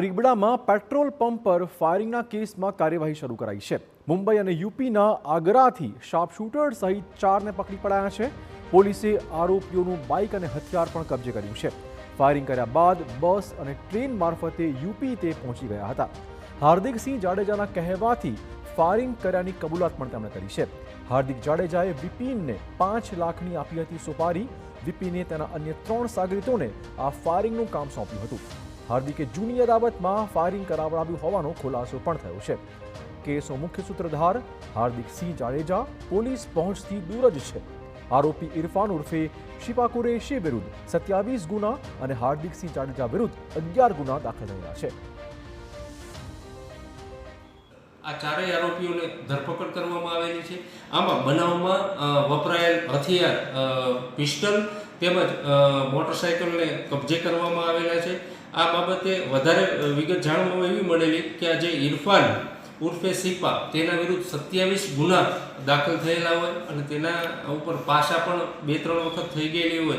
રીબડામાં petrol pump પર ફાયરિંગના કેસમાં કાર્યવાહી શરૂ કરાઈ છે। મુંબઈ અને યુપીના આગ્રાથી શાર્પશૂટર સહિત 4ને પકડી પડાયા છે। પોલીસે આરોપીઓનું બાઇક અને હથિયાર પણ કબજે કર્યું છે। ફાયરિંગ કર્યા બાદ બસ અને ટ્રેન મારફતે યુપી તે પહોંચી ગયા હતા। હાર્દિકસિંહ જાડેજાના કહેવાથી ફાયરિંગ કર્યાની કબૂલાત પણ તેમણે કરી છે। હાર્દિક જાડેજાએ વિપિનને 5 લાખની આપી હતી સોપારી। વિપિને તેના અન્ય 3 સાગરીતોને આ ફાયરિંગનું કામ સોંપ્યું હતું। હાર્દિકે જૂની અદાવતમાં ફાયરિંગ કરાવડાવ્યું હોવાનો ખુલાસો પણ થયો છે। કેસનો મુખ્ય સૂત્રધાર હાર્દિકસિંહ જાડેજા પોલીસ પહોંચથી દૂર જ છે। આરોપી ઇરફાન ઉર્ફે શિપા કુરેશી વિરુદ્ધ 27 ગુના અને હાર્દિકસિંહ જાડેજા વિરુદ્ધ 11 ગુના દાખલ થયેલા છે। આ ચારેય આરોપીઓને ધરપકડ કરવામાં આવેલી છે। આમાં બનાવમાં વપરાયેલ હથિયાર પિસ્ટલ તેમજ મોટરસાઇકલને કબજે કરવામાં આવેલા છે। આ બાબતે વધારે વિગત જાણવામાં એવી મળેલી કે આ જે ઇરફાન ઉર્ફે શિપા તેના વિરુદ્ધ 27 ગુના દાખલ થયેલા હોય અને તેના ઉપર પાછા પણ 2-3 વખત થઈ ગયેલી હોય।